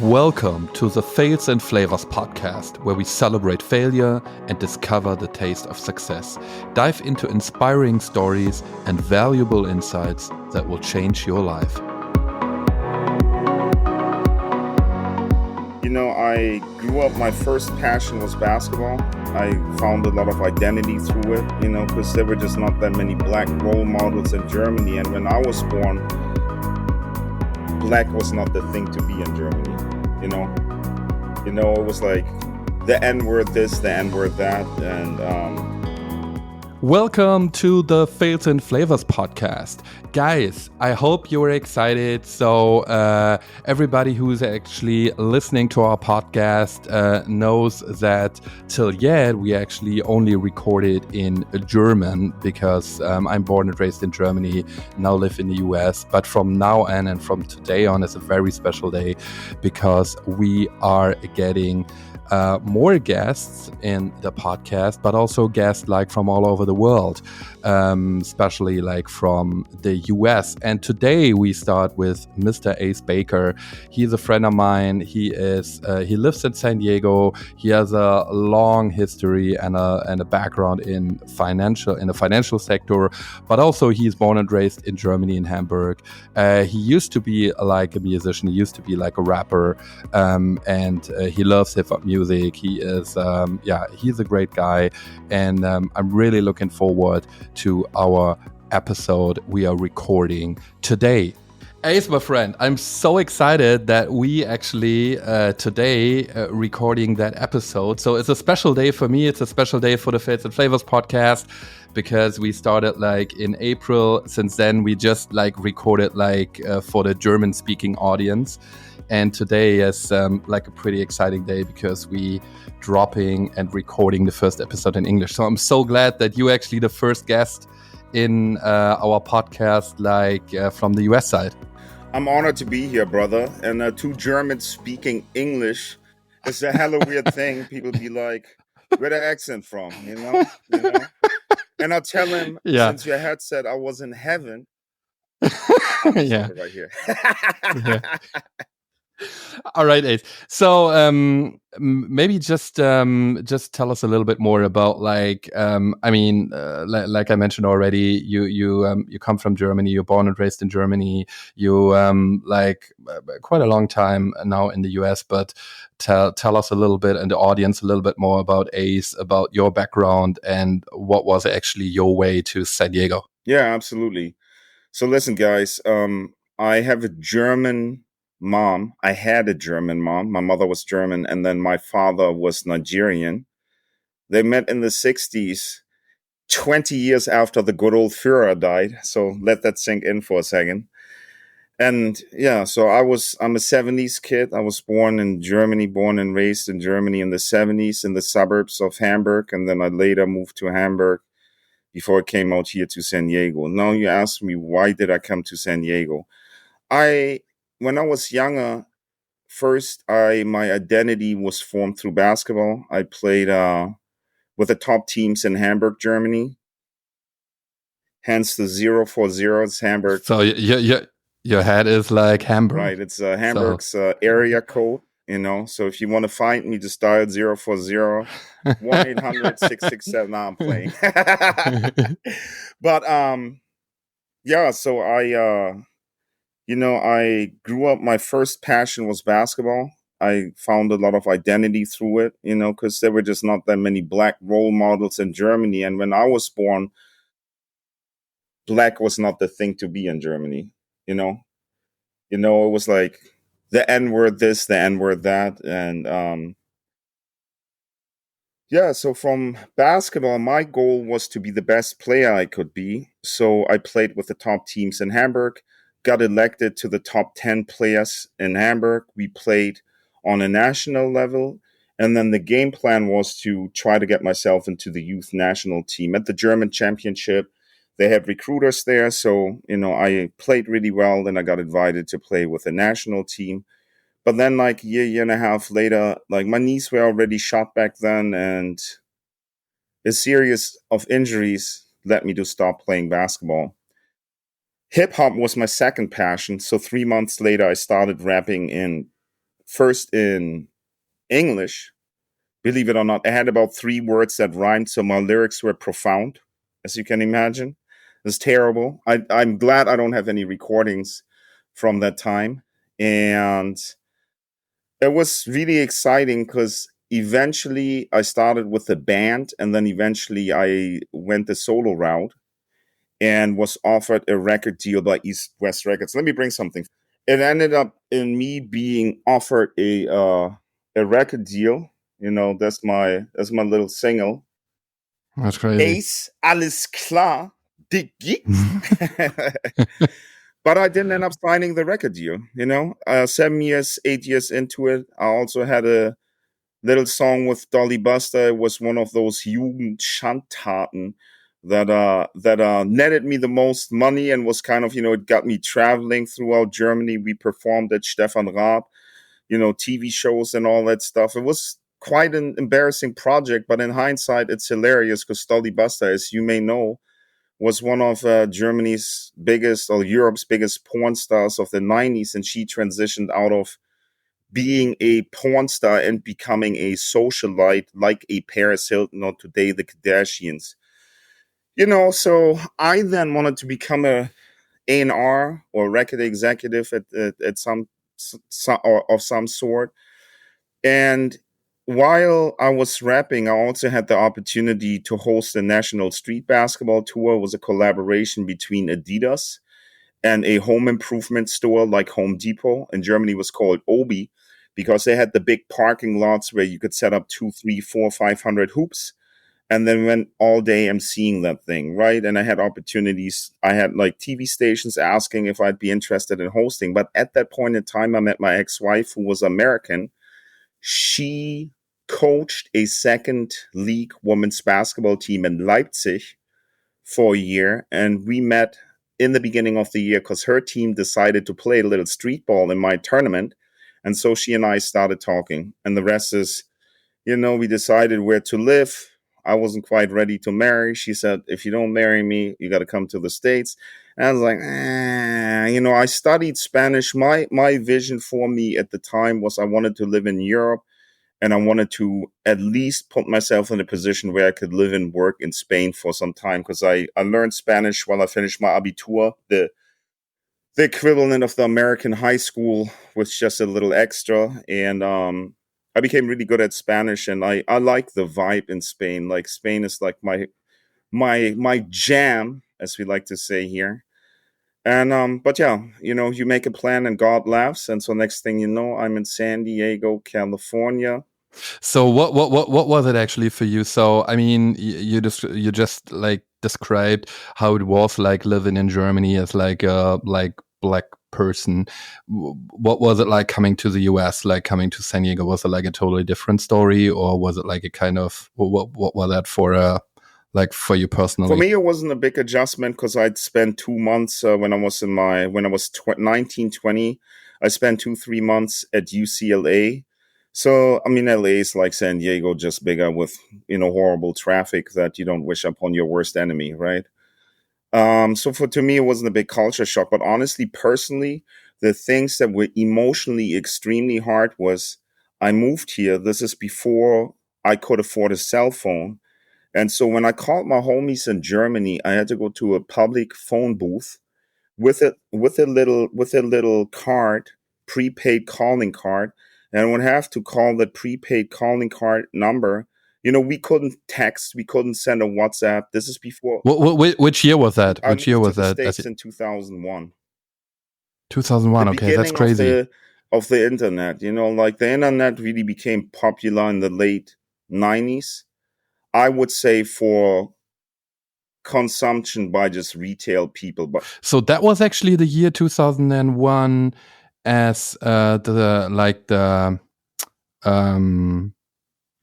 Welcome to the Fails and Flavors podcast, where we celebrate failure and discover the taste of success. Dive into inspiring stories and valuable insights that will change your life. I grew up, my first passion was basketball. I found a lot of identity through it, because there were just not that many black role models in Germany. And when I was born, black was not the thing to be in Germany, it was like the N-word this, the N-word that. And Welcome to the Fails and Flavors podcast. Guys, I hope you're excited. So everybody who's actually listening to our podcast knows that till yet we actually only recorded in German because I'm born and raised in Germany, now live in the US. But from now on and from today on is a very special day because we are getting more guests in the podcast, but also guests like from all over the world, especially like from the US. And today we start with Mr. Ace Baker. He's a friend of mine. He lives in San Diego. He has a long history and a background in the financial sector, but also he's born and raised in Germany, in Hamburg. He used to be like a musician. He used to be like a rapper, and he loves hip hop music. He is, he's a great guy, and I'm really looking forward to our episode we are recording today. Ace, my friend, I'm so excited that we actually today recording that episode. So it's a special day for me. It's a special day for the Fails and Flavors podcast because we started like in April. Since then, we just like recorded like for the German speaking audience. And today is like a pretty exciting day because we dropping and recording the first episode in English. So I'm so glad that you actually the first guest in our podcast, from the US side. I'm honored to be here, brother. And two Germans speaking English is a hella weird thing. People be like, where the accent from, And I'll tell him, since your headset, I was in heaven. Yeah. Right here. Yeah. All right, Ace. So maybe just tell us a little bit more about like I mentioned already, you come from Germany. You're born and raised in Germany. You quite a long time now in the US. But tell us a little bit and the audience a little bit more about Ace, about your background and what was actually your way to San Diego. Yeah, absolutely. So listen, guys. I have a German mom. I had a German mom. My mother was German, and then my father was Nigerian. They met in the 60s, 20 years after the good old Führer died. So let that sink in for a second. And yeah, so I'm a 70s kid. I was born in Germany, born and raised in Germany in the 70s in the suburbs of Hamburg. And then I later moved to Hamburg before I came out here to San Diego. Now you ask me, why did I come to San Diego? When I was younger, first my identity was formed through basketball. I played with the top teams in Hamburg, Germany. Hence the 040 is Hamburg. So your head is like Hamburg. Right, it's Hamburg's area code, So if you want to find me, just dial 040 1-800-667. Now I'm playing. But so I grew up, my first passion was basketball. I found a lot of identity through it, because there were just not that many black role models in Germany. And when I was born, black was not the thing to be in Germany, it was like the N-word this, the N-word that. And so from basketball, my goal was to be the best player I could be. So I played with the top teams in Hamburg, got elected to the top 10 players in Hamburg. We played on a national level. And then the game plan was to try to get myself into the youth national team at the German championship. They had recruiters there. So, I played really well. Then I got invited to play with the national team. But then like a year and a half later, like my knees were already shot back then. And a series of injuries led me to stop playing basketball. Hip hop was my second passion. So 3 months later, I started rapping in first in English. Believe it or not, I had about 3 words that rhymed, so my lyrics were profound, as you can imagine. It was terrible. I'm glad I don't have any recordings from that time. And it was really exciting because eventually I started with a band, and then eventually I went the solo route and was offered a record deal by East West Records. Let me bring something. It ended up in me being offered a record deal. That's my little single. That's crazy. Ace, alles klar, Diggi. But I didn't end up signing the record deal. 7 years, 8 years into it, I also had a little song with Dolly Buster. It was one of those Jugendschandtaten that netted me the most money and was kind of, it got me traveling throughout Germany. We performed at Stefan Raab, TV shows and all that stuff. It was quite an embarrassing project, but in hindsight, it's hilarious because Dolly Buster, as you may know, was one of Germany's biggest or Europe's biggest porn stars of the 90s, and she transitioned out of being a porn star and becoming a socialite like a Paris Hilton or today the Kardashians. So I then wanted to become a A&R or record executive at some or of some sort. And while I was rapping, I also had the opportunity to host a national street basketball tour. It was a collaboration between Adidas and a home improvement store like Home Depot. In Germany, it was called Obi because they had the big parking lots where you could set up 2, 3, 4, 500 hoops. And then went all day emceeing that thing, right? And I had opportunities. I had like TV stations asking if I'd be interested in hosting. But at that point in time, I met my ex-wife, who was American. She coached a second league women's basketball team in Leipzig for a year. And we met in the beginning of the year because her team decided to play a little street ball in my tournament. And so she and I started talking. And the rest is, we decided where to live. I wasn't quite ready to marry. She said, if you don't marry me, you got to come to the States. And I was like, I studied Spanish. My vision for me at the time was I wanted to live in Europe, and I wanted to at least put myself in a position where I could live and work in Spain for some time because I learned Spanish while I finished my Abitur, the equivalent of the American high school with just a little extra. And I became really good at Spanish, and I like the vibe in Spain. Like Spain is like my jam, as we like to say here. And but yeah, you make a plan and God laughs. And so next thing you know, I'm in San Diego, California. So what was it actually for you? So I mean, you just like described how it was like living in Germany as like a black person. What was it like coming to the US, like coming to San Diego? Was it like a totally different story, or was it like a kind of what was that for like for you personally? For me, it wasn't a big adjustment because I'd spent 2 months when I was 19, 20. I spent 2, 3 months at UCLA. So, I mean, LA is like San Diego, just bigger with, horrible traffic that you don't wish upon your worst enemy, right? So to me, it wasn't a big culture shock. But honestly, personally, the things that were emotionally extremely hard was I moved here. This is before I could afford a cell phone. And so when I called my homies in Germany, I had to go to a public phone booth with a little card, prepaid calling card, and I would have to call the prepaid calling card number. We couldn't text, we couldn't send a WhatsApp. This is before Which year was that? I Which year moved to was the that? States in 2001. 2001. The Okay, that's beginning of crazy. the internet. Like the internet really became popular in the late 90s. I would say for consumption by just retail people. But So that was actually the year 2001 as like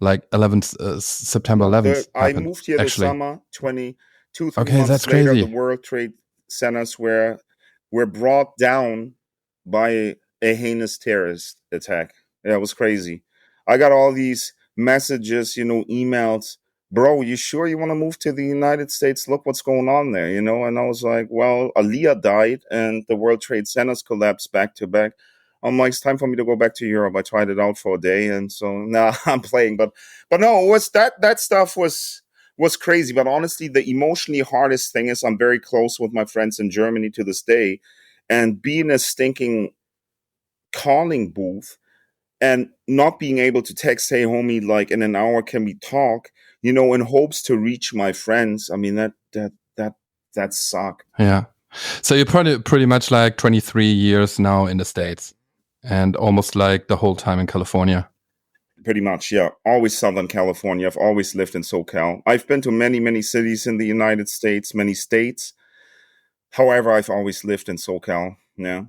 11th September 11th I happened moved here the actually. summer 22, 3 Okay, months that's later. The crazy. World Trade Centers were brought down by a heinous terrorist attack. Yeah, it was crazy. I got all these messages, emails. Bro, you sure you want to move to the United States? Look what's going on there, And I was like, well, Aliyah died and the World Trade Centers collapsed back to back. I'm like, it's time for me to go back to Europe. I tried it out for a day, and so now I'm playing. But no, it was that stuff was crazy. But honestly, the emotionally hardest thing is I'm very close with my friends in Germany to this day, and being a stinking calling booth and not being able to text, hey homie, like in an hour can we talk, in hopes to reach my friends. I mean, that sucked. Yeah. So you're pretty much like 23 years now in the States and almost like the whole time in California. Pretty much, yeah. Always Southern California. I've always lived in SoCal. I've been to many, many cities in the United States, many states. However, I've always lived in SoCal. Yeah.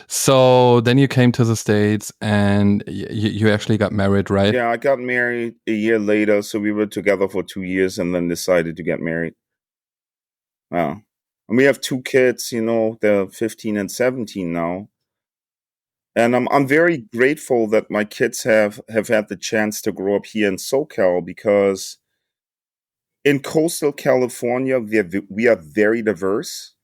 So then you came to the States and you actually got married, right? Yeah, I got married a year later. So we were together for 2 years and then decided to get married. Wow. And we have two kids, they're 15 and 17 now. And I'm very grateful that my kids have had the chance to grow up here in SoCal, because in coastal California, we are very diverse.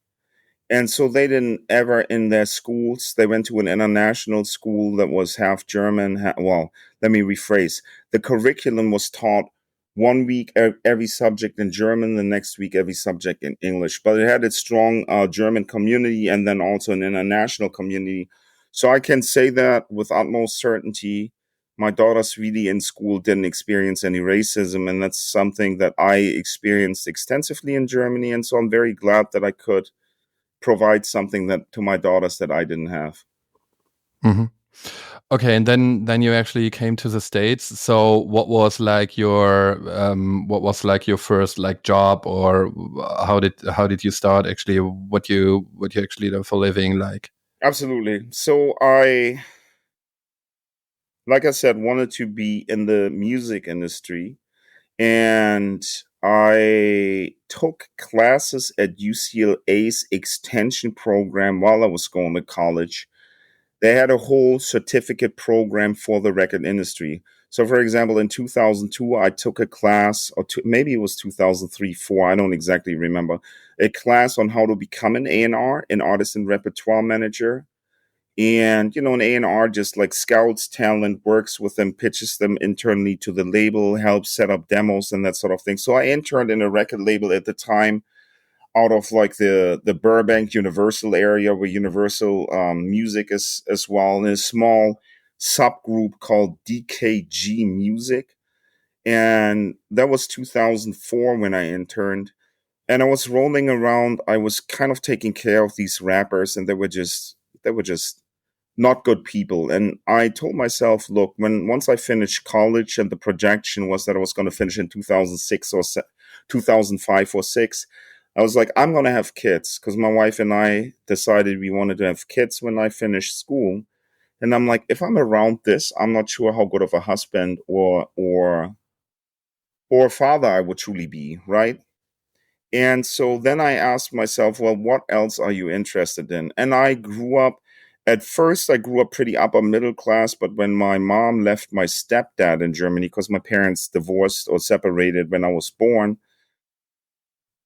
And so they didn't ever in their schools, they went to an international school that was half German. Well, let me rephrase. The curriculum was taught one week every subject in German, the next week every subject in English. But it had its strong German community and then also an international community. So I can say that with utmost certainty. My daughters really in school didn't experience any racism. And that's something that I experienced extensively in Germany. And so I'm very glad that I could provide something that to my daughters that I didn't have. Mm-hmm. Okay, and then you actually came to the States. So what was like your first like job, or how did you start actually? What you actually do for a living, like? Absolutely. So like I said, wanted to be in the music industry, and I took classes at UCLA's extension program while I was going to college. They had a whole certificate program for the record industry. So, for example, in 2002, I took a class, or maybe it was 2003, 4, I don't exactly remember, a class on how to become an A&R, an artist and repertoire manager. And, an A&R just like scouts talent, works with them, pitches them internally to the label, helps set up demos and that sort of thing. So I interned in a record label at the time, out of like the Burbank Universal area, where Universal Music is as well, in a small subgroup called DKG Music. And that was 2004 when I interned. And I was rolling around. I was kind of taking care of these rappers, and they were just not good people. And I told myself, look, once I finished college, and the projection was that I was going to finish in 2006 or 2005 or 6, I was like, I'm going to have kids, because my wife and I decided we wanted to have kids when I finished school. And I'm like, if I'm around this, I'm not sure how good of a husband or father I would truly be, right? And so then I asked myself, well, what else are you interested in? And at first, I grew up pretty upper middle class. But when my mom left my stepdad in Germany, because my parents divorced or separated when I was born,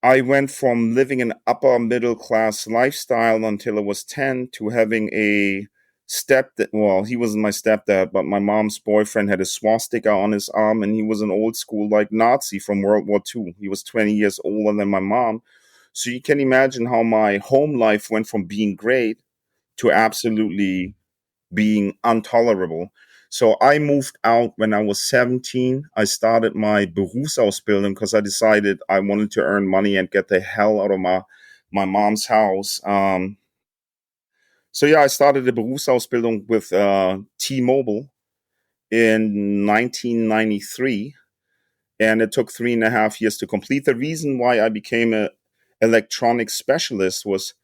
I went from living an upper middle class lifestyle until I was 10 to having a stepdad. Well, he wasn't my stepdad, but my mom's boyfriend had a swastika on his arm, and he was an old school like Nazi from World War II. He was 20 years older than my mom. So you can imagine how my home life went from being great to absolutely being intolerable. So I moved out when I was 17. I started my Berufsausbildung because I decided I wanted to earn money and get the hell out of my mom's house. So yeah, I started the Berufsausbildung with T-Mobile in 1993, and it took 3.5 years to complete. The reason why I became a electronics specialist was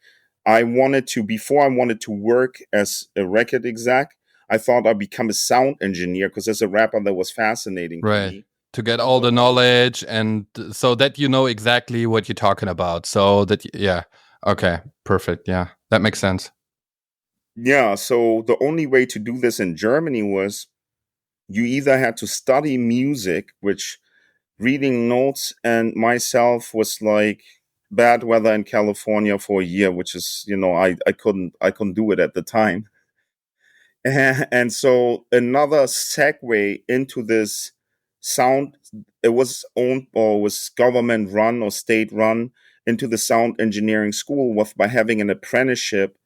before I wanted to work as a record exec, I thought I'd become a sound engineer, because as a rapper that was fascinating to Right. me. To get all the knowledge, and so that you know exactly what you're talking about. So that, yeah. Okay. Perfect. Yeah. That makes sense. Yeah, so the only way to do this in Germany was you either had to study music, which reading notes and myself was like bad weather in California for a year, which is, I couldn't do it at the time. And so another segue into this sound, it was owned or was government run or state run into the sound engineering school was by having an apprenticeship,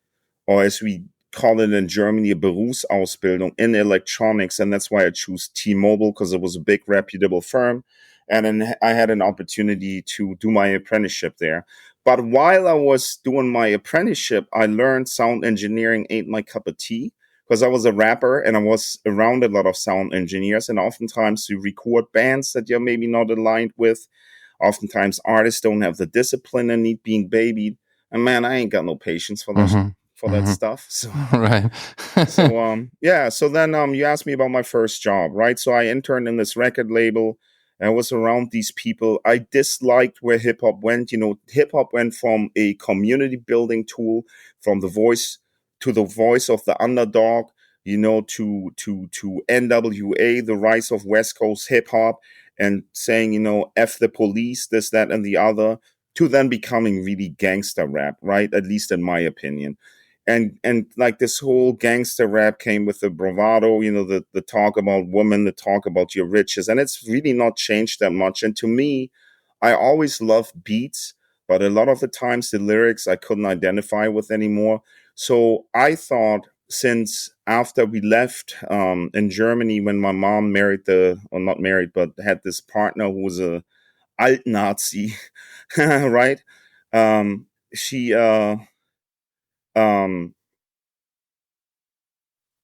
or as we call it in Germany, a Berufsausbildung in electronics. And that's why I choose T-Mobile, because it was a big reputable firm. And then I had an opportunity to do my apprenticeship there. But while I was doing my apprenticeship, I learned sound engineering ain't my cup of tea, because I was a rapper and I was around a lot of sound engineers. And oftentimes you record bands that you're maybe not aligned with. Oftentimes artists don't have the discipline and need being babied. And man, I ain't got no patience Hmm. for that Hmm. stuff. So Right. yeah, so then you asked me about my first job, right? So I interned in this record label and I was around these people. I disliked where hip hop went. Hip hop went from a community building tool, from the voice to the voice of the underdog, to NWA, the rise of West Coast hip hop, and saying, F the police, this, that, and the other, to then becoming really gangster rap, right? At least in my opinion. And like this whole gangster rap came with the bravado, the talk about women, the talk about your riches, and it's really not changed that much. And to me, I always loved beats, but a lot of the times the lyrics I couldn't identify with anymore. So I thought, since after we left in Germany, when my mom married or not married, but had this partner who was a alt Nazi, right? She um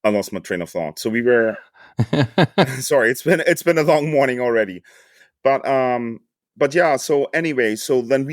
I lost my train of thought. So we were sorry, it's been a long morning already. But yeah, so anyway, so then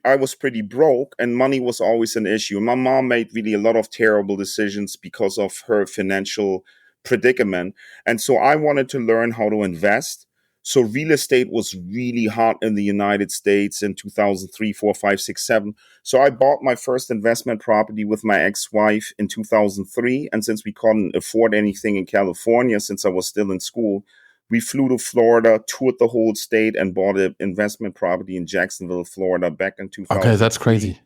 I was pretty broke and money was always an issue. My mom made really a lot of terrible decisions because of her financial predicament. And so I wanted to learn how to invest. So real estate was really hot in the United States in 2003, 4, 5, 6, 7. So I bought my first investment property with my ex-wife in 2003. And since we couldn't afford anything in California, since I was still in school, we flew to Florida, toured the whole state, and bought an investment property in Jacksonville, Florida, back in Okay, that's 2003. crazy.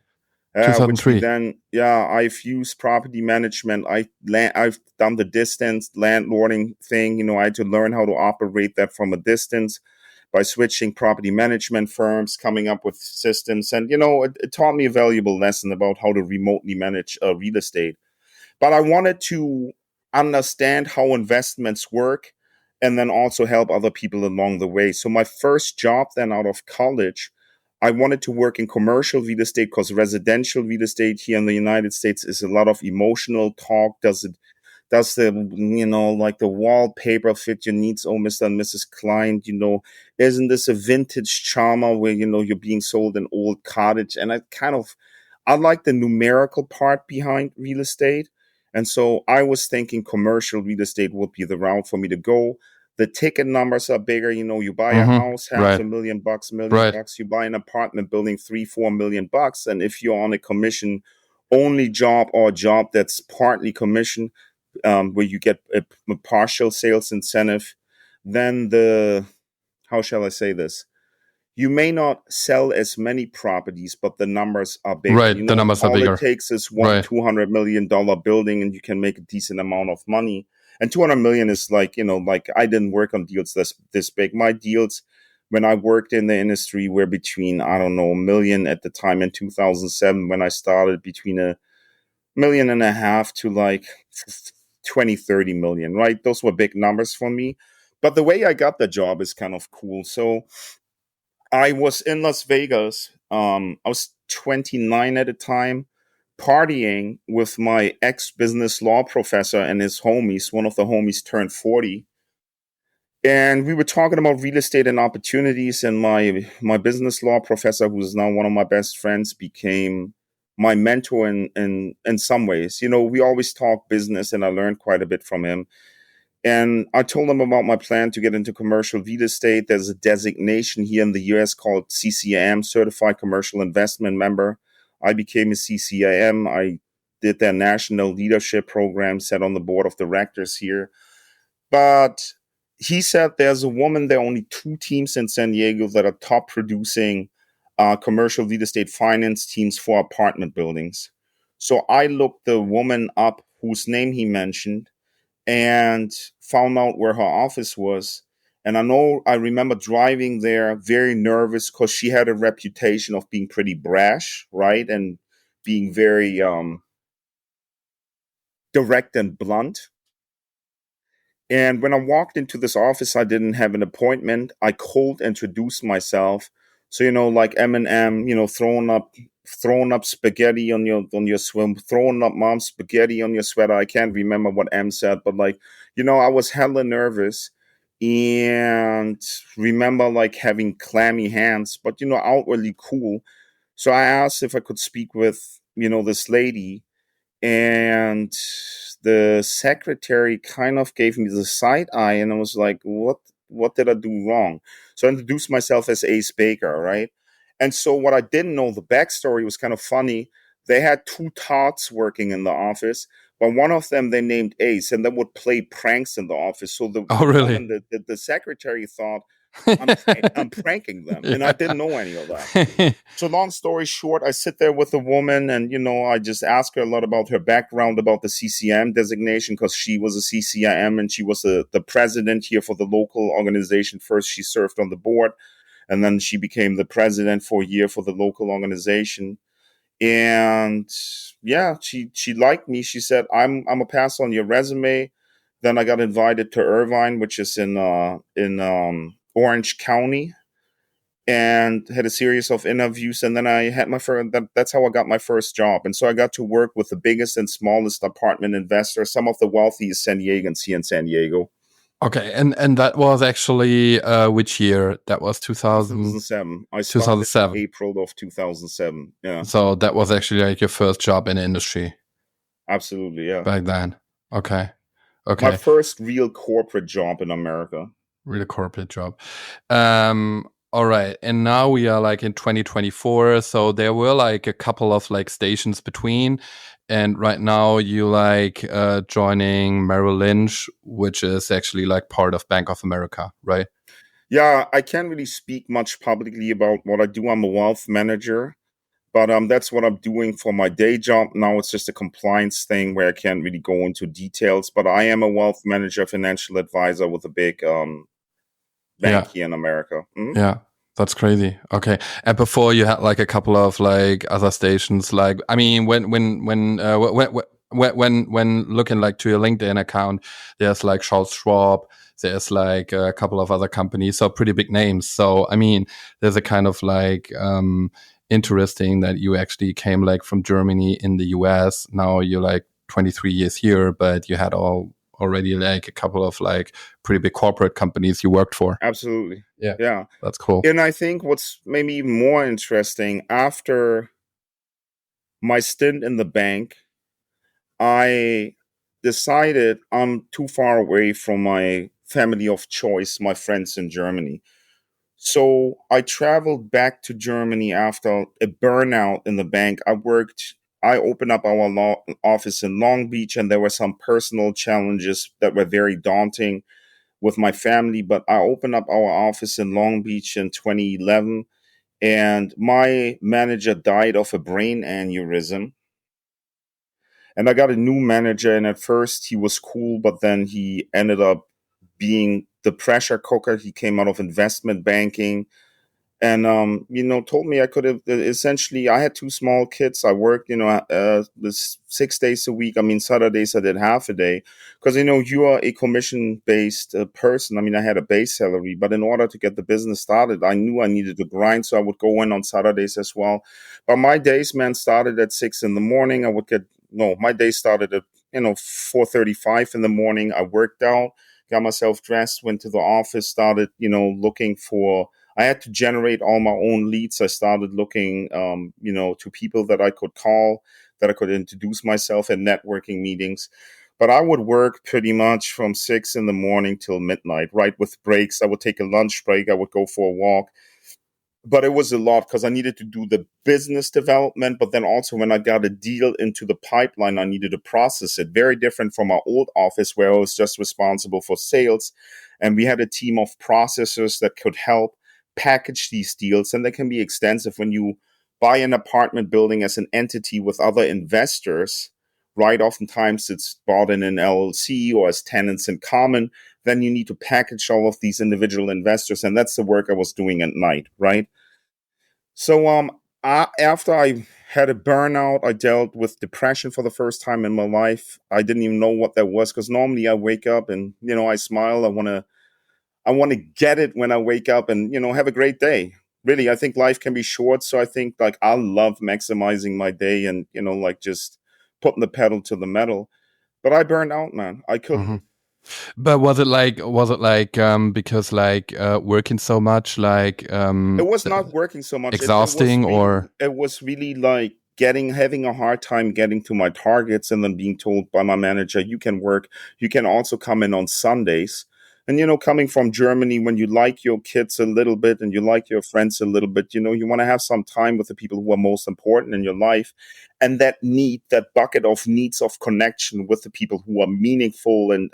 Which we 2003. then, yeah, I've used property management. I've done the distance landlording thing. I had to learn how to operate that from a distance by switching property management firms, coming up with systems, and it taught me a valuable lesson about how to remotely manage real estate. But I wanted to understand how investments work and then also help other people along the way. So my first job then out of college, I wanted to work in commercial real estate, because residential real estate here in the United States is a lot of emotional talk. Does the like the wallpaper fit your needs, oh Mr. and Mrs. Klein? Isn't this a vintage charmer where you're being sold an old cottage? And I like the numerical part behind real estate. And so I was thinking commercial real estate would be the route for me to go. The ticket numbers are bigger. You buy a Hmm. house, half Right. a million bucks, million Right. bucks. You buy an apartment building, 3, 4 million bucks. And if you're on a commission only job, or a job that's partly commission, where you get a partial sales incentive, then how shall I say this? You may not sell as many properties, but the numbers are bigger. Right. The numbers are All it bigger. takes is one Right. $200 million building, and you can make a decent amount of money. And 200 million is like I didn't work on deals this big. My deals, when I worked in the industry, were between, I don't know, a million at the time in 2007 when I started, between a million and a half to like 20, 30 million, right? Those were big numbers for me. But the way I got the job is kind of cool. So I was in Las Vegas. I was 29 at the time, partying with my ex business law professor and his homies. One of the homies turned 40. And we were talking about real estate and opportunities. And my business law professor, who's now one of my best friends, became my mentor in some ways. We always talk business, and I learned quite a bit from him. And I told him about my plan to get into commercial real estate. There's a designation here in the US called CCIM, Certified Commercial Investment Member. I became a CCIM. I did their national leadership program, sat on the board of directors here. But he said there's a woman, there are only 2 teams in San Diego that are top producing commercial real estate finance teams for apartment buildings. So I looked the woman up whose name he mentioned, and found out where her office was. And I remember driving there very nervous because she had a reputation of being pretty brash, right? And being very direct and blunt. And when I walked into this office, I didn't have an appointment. I cold introduced myself. So, like Eminem, throwing up spaghetti on your swim, throwing up mom's spaghetti on your sweater. I can't remember what M said, but like, I was hella nervous and remember like having clammy hands, but outwardly cool. So I asked if I could speak with, this lady, and the secretary kind of gave me the side eye, and I was like, what did I do wrong? So I introduced myself as Ace Baker, right? And so what I didn't know, the backstory was kind of funny. They had two tots working in the office, but one of them they named Ace, and they would play pranks in the office. So Oh, the really? woman, the secretary thought I'm pranking them, and I didn't know any of that. So long story short, I sit there with a woman, and I just ask her a lot about her background, about the CCM designation, because she was a CCIM and she was the president here for the local organization. First, she served on the board, and then she became the president for a year for the local organization. And yeah, she liked me. She said, I'm a pass on your resume." Then I got invited to Irvine, which is in Orange County, and had a series of interviews. And then I had my first, that's how I got my first job. And so I got to work with the biggest and smallest apartment investors, some of the wealthiest San Diegans here in San Diego. Okay, and that was actually which year? That was 2007. I started in 2007. April of 2007. Yeah, So that was actually like your first job in the industry absolutely. Yeah. back then. Okay. My Okay. first real corporate job in America. Really corporate job. All right. And now we are like in 2024. So there were like a couple of like stations between. And right now you like joining Merrill Lynch, which is actually like part of Bank of America, right? Yeah, I can't really speak much publicly about what I do. I'm a wealth manager, but that's what I'm doing for my day job. Now it's just a compliance thing where I can't really go into details, but I am a wealth manager, financial advisor with a big bank Yeah. here in America. Yeah. That's crazy. Okay. And before you had like a couple of like other stations, like, I mean, when looking like to your LinkedIn account, there's like Charles Schwab, there's like a couple of other companies, so pretty big names. So, I mean, there's a kind of like, interesting that you actually came like from Germany in the US. Now you're like 23 years here, but you had already like a couple of like pretty big corporate companies you worked for. Absolutely. Yeah. Yeah. That's cool. And I think what's maybe even more interesting, after my stint in the bank, I decided I'm too far away from my family of choice, my friends in Germany. So I traveled back to Germany after a burnout in the bank. I opened up our office in Long Beach, and there were some personal challenges that were very daunting with my family. But I opened up our office in Long Beach in 2011, and my manager died of a brain aneurysm. And I got a new manager, and at first he was cool, but then he ended up being the pressure cooker. He came out of investment banking, and told me I could have essentially. I had two small kids. I worked, this 6 days a week. I mean, Saturdays I did half a day, because you are a commission based person. I mean, I had a base salary, but in order to get the business started, I knew I needed to grind, so I would go in on Saturdays as well. But my days, man, started at 6 in the morning. I would get no. My day started at 4:35 in the morning. I worked out, got myself dressed, went to the office, started looking for. I had to generate all my own leads. I started looking, to people that I could call, that I could introduce myself in networking meetings. But I would work pretty much from 6 in the morning till midnight, right? With breaks. I would take a lunch break. I would go for a walk. But it was a lot because I needed to do the business development. But then also when I got a deal into the pipeline, I needed to process it. Very different from our old office where I was just responsible for sales. And we had a team of processors that could help package these deals. And they can be extensive when you buy an apartment building as an entity with other investors, right? Oftentimes it's bought in an LLC or as tenants in common. Then you need to package all of these individual investors, and that's the work I was doing at night, right? So after I had a burnout, I dealt with depression for the first time in my life. I didn't even know what that was, because normally I wake up and I smile. I want to get it when I wake up and have a great day. Really, I think life can be short, so I think like I love maximizing my day and like just putting the pedal to the metal. But I burned out, man. I couldn't. Mhm. But was it like because like working so much like It was not working so much. exhausting or It was really like having a hard time getting to my targets, and then being told by my manager, you can also come in on Sundays. And coming from Germany, when you like your kids a little bit and you like your friends a little bit, you want to have some time with the people who are most important in your life. And that bucket of needs of connection with the people who are meaningful and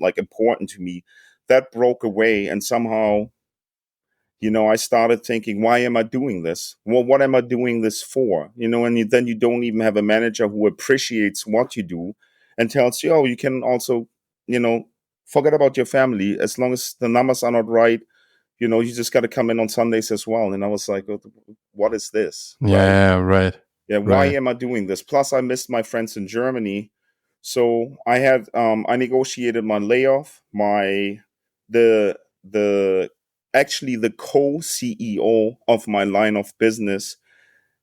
like important to me, that broke away. And somehow, I started thinking, why am I doing this? Well, what am I doing this for? And then you don't even have a manager who appreciates what you do and tells you, oh, you can also, you know, forget about your family. As long as the numbers are not right, you just got to come in on Sundays as well. And I was like, what is this? Right? yeah, right. Yeah. Why Right. am I doing this? Plus, I missed my friends in Germany. So I negotiated my layoff. The, the, actually the co-CEO of my line of business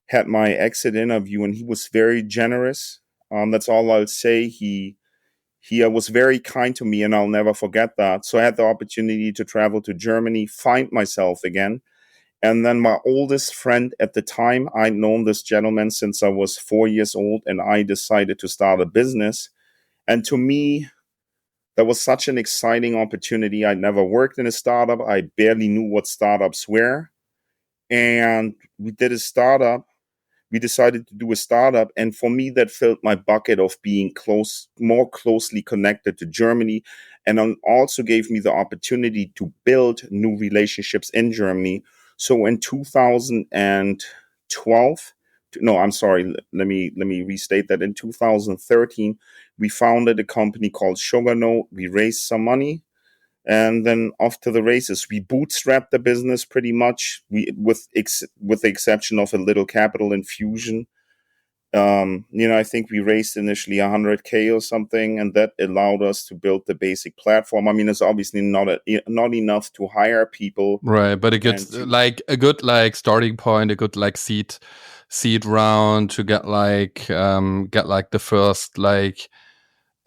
had my exit interview, and he was very generous. That's all I'll say. He was very kind to me, and I'll never forget that. So I had the opportunity to travel to Germany, find myself again. And then my oldest friend at the time, I'd known this gentleman since I was 4 years old, and I decided to start a business. And to me, that was such an exciting opportunity. I'd never worked in a startup. I barely knew what startups were. And we did a startup. We decided to do a startup. And for me, that filled my bucket of being more closely connected to Germany. And also gave me the opportunity to build new relationships in Germany. So in 2012, no, I'm sorry. Let me restate that. In 2013, we founded a company called Sugarnote. We raised some money, and then off to the races. We bootstrapped the business pretty much. With the exception of a little capital infusion. I think we raised initially 100K or something, and that allowed us to build the basic platform. I mean, it's obviously not enough to hire people. Right, but it And gets like a good like starting point, a good like seed round to get like the first like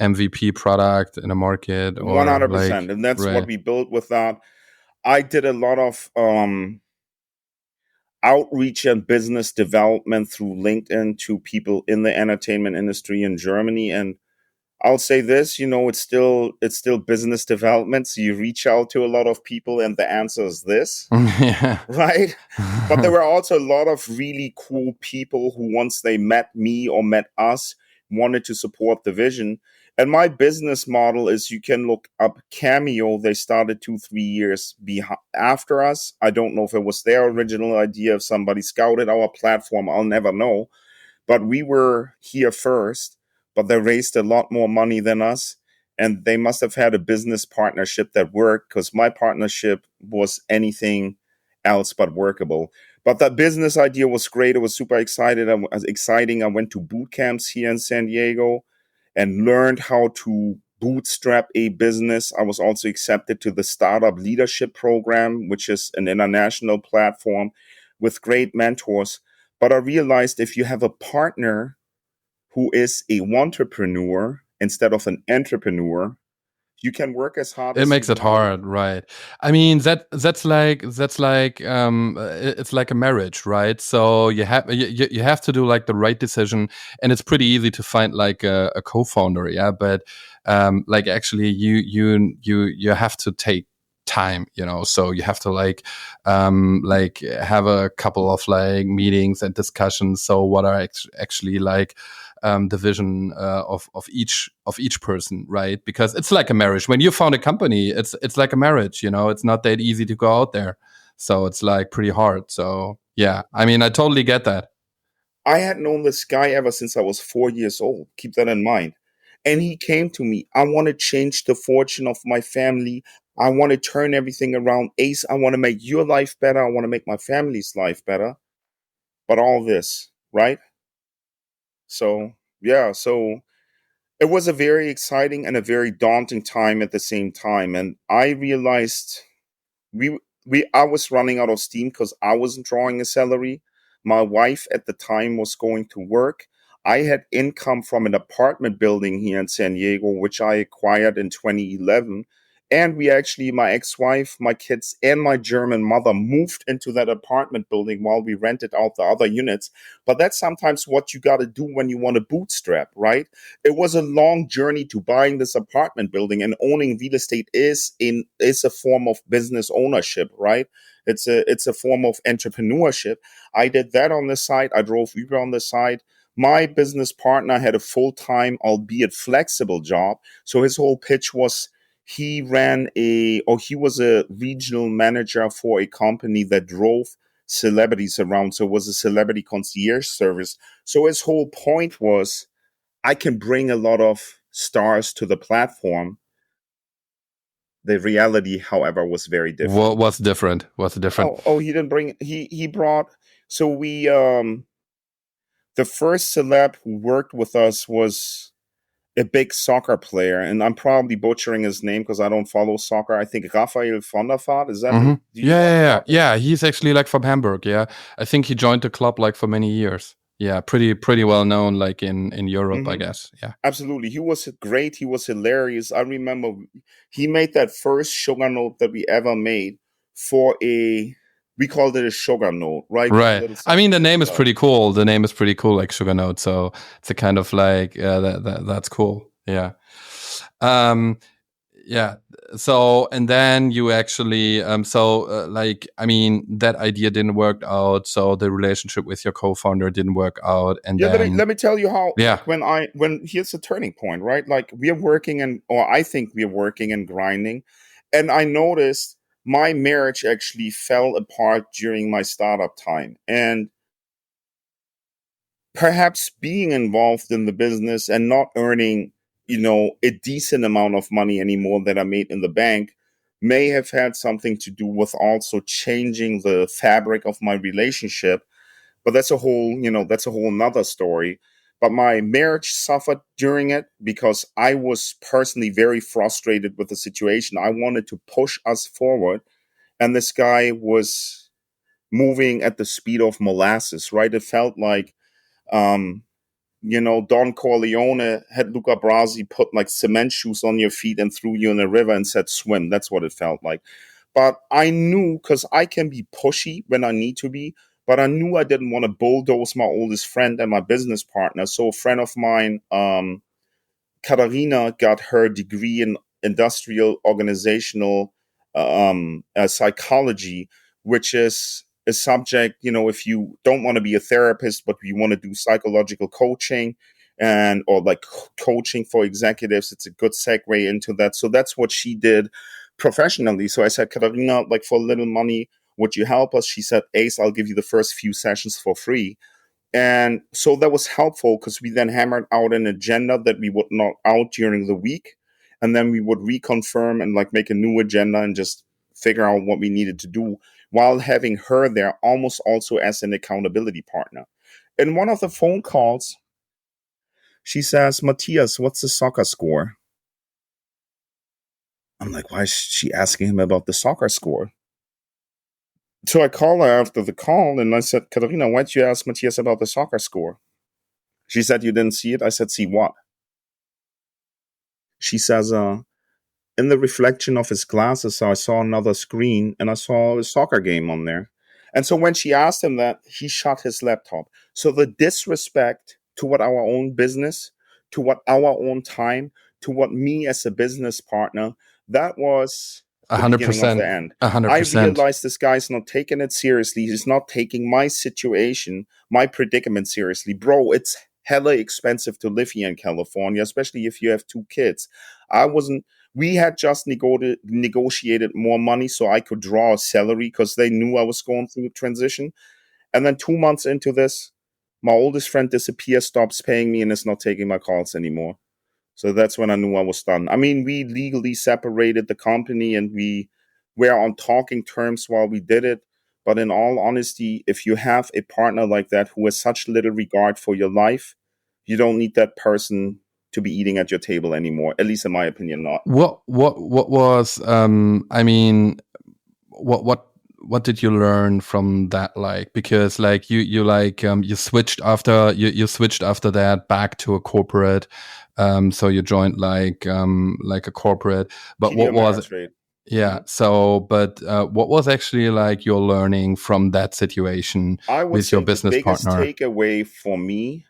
MVP product in a market or like 100%, and that's what right. we built with that. I did a lot of outreach and business development through LinkedIn to people in the entertainment industry in Germany. And I'll say this, it's still business development. So you reach out to a lot of people, and the answer is this, Yeah. right? But there were also a lot of really cool people who, once they met me or met us, wanted to support the vision. And my business model is, you can look up Cameo. They started 2-3 years after us. I don't know if it was their original idea, if somebody scouted our platform. I'll never know. But we were here first, but they raised a lot more money than us. And they must have had a business partnership that worked, because my partnership was anything else but workable. But that business idea was great. It was super exciting. I went to boot camps here in San Diego and learned how to bootstrap a business. I was also accepted to the Startup Leadership Program, which is an international platform with great mentors. But I realized, if you have a partner who is a wantrepreneur instead of an entrepreneur, you can work as hard It as you makes it want. hard, right? I mean that's like it's like a marriage, right? So you have to do like the right decision, and it's pretty easy to find like a co-founder, yeah. But like actually you have to take time, so you have to like have a couple of like meetings and discussions. So what are actually like the vision of each person, right? Because it's like a marriage. When you found a company, it's like a marriage. It's not that easy to go out there, so it's like pretty hard. So yeah, I mean, I totally get that. I had known this guy ever since I was 4 years old. Keep that in mind. And he came to me. I want to change the fortune of my family. I want to turn everything around. Ace, I want to make your life better. I want to make my family's life better. But all this, right? So, yeah. So it was a very exciting and a very daunting time at the same time. And I realized we I was running out of steam because I wasn't drawing a salary. My wife at the time was going to work. I had income from an apartment building here in San Diego, which I acquired in 2011. And we actually, my ex-wife, my kids, and my German mother moved into that apartment building while we rented out the other units. But that's sometimes what you got to do when you want to bootstrap, right? It was a long journey to buying this apartment building, and owning real estate is a form of business ownership, right? It's a form of entrepreneurship. I did that on the side. I drove Uber on the side. My business partner had a full-time, albeit flexible job. So his whole pitch was he was a regional manager for a company that drove celebrities around. So it was a celebrity concierge service. So his whole point was, I can bring a lot of stars to the platform. The reality, however, was very different. What's different? What's different? Oh, he didn't bring. He brought. So we the first celeb who worked with us was a big soccer player, and I'm probably butchering his name because I don't follow soccer. I think Rafael van der Vaart. Is that Hmm. it? Do you Yeah, know yeah, anything yeah, about this? yeah. He's actually like from Hamburg. Yeah, I think he joined the club like for many years. Yeah, pretty well known like in Europe, I Hmm. guess. Yeah. Absolutely. He was great. He was hilarious. I remember he made that first sugar note that we ever made for we called it a sugar note, right? With a Right. little I mean, the something name we is love. pretty cool. The name is pretty cool, like Sugar Note. So it's a kind of like that's cool. Yeah. Um. Yeah. So and then you actually like I mean that idea didn't work out. So the relationship with your co-founder didn't work out, and Yeah, let me then let me tell you how, yeah. like, when here's the turning point, right? Like, we are working, and or I think we are working and grinding, and I noticed my marriage actually fell apart during my startup time. And perhaps being involved in the business and not earning, a decent amount of money anymore that I made in the bank may have had something to do with also changing the fabric of my relationship. But that's a whole nother story. But my marriage suffered during it because I was personally very frustrated with the situation. I wanted to push us forward, and this guy was moving at the speed of molasses, right? It felt like, um, Don Corleone had Luca Brasi put like cement shoes on your feet and threw you in a river and said swim. That's what it felt like. But I knew, because I can be pushy when I need to be, but I knew I didn't want to bulldoze my oldest friend and my business partner. So a friend of mine, Katharina, got her degree in industrial organizational psychology, which is a subject, if you don't want to be a therapist, but you want to do psychological coaching and or like coaching for executives, it's a good segue into that. So that's what she did professionally. So I said, Katharina, like, for little money, would you help us? She said, Ace, I'll give you the first few sessions for free. And so that was helpful because we then hammered out an agenda that we would knock out during the week. And then we would reconfirm and like make a new agenda and just figure out what we needed to do, while having her there almost also as an accountability partner. In one of the phone calls, she says, Matthias, what's the soccer score? I'm like, why is she asking him about the soccer score? So I call her after the call and I said, Katharina, why'd you ask Matthias about the soccer score? She said, you didn't see it? I said, see what? She says, in the reflection of his glasses, I saw another screen and I saw a soccer game on there. And so when she asked him that, he shut his laptop. So the disrespect to what our own business, to what our own time, to what me as a business partner, that was A the hundred beginning of the percent. end. A hundred I percent. realized this guy's not taking it seriously. He's not taking my situation, my predicament seriously. Bro, it's hella expensive to live here in California, especially if you have two kids. I wasn't We had just negotiated more money so I could draw a salary because they knew I was going through a transition. And then 2 months into this, My oldest friend disappears, stops paying me, and is not taking my calls anymore. So that's when I knew I was done. I mean, we legally separated the company and we were on talking terms while we did it. But in all honesty, if you have a partner like that who has such little regard for your life, you don't need that person to be eating at your table anymore. At least in my opinion, not. What was I mean, what what what did you learn from that, like? Because like you like you switched after you switched after that back to a corporate, so you joined like a corporate, but TD what was it? Ameritrade. Yeah, Mhm. so but what was actually like your learning from that situation I would with your say the business biggest partner? takeaway for me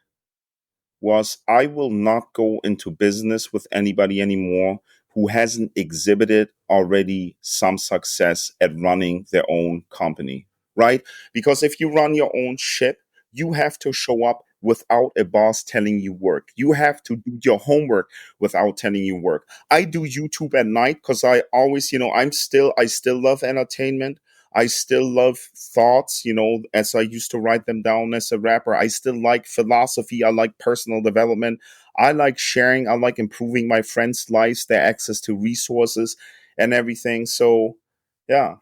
was I will not go into business with anybody anymore who hasn't exhibited already some success at running their own company, right? Because if you run your own ship, you have to show up without a boss telling you work. You have to do your homework without telling you work. I do YouTube at night because I always, I still love entertainment. I still love thoughts, as I used to write them down as a rapper. I still like philosophy. I like personal development. I like sharing. I like improving my friends' lives, their access to resources and everything. So, yeah.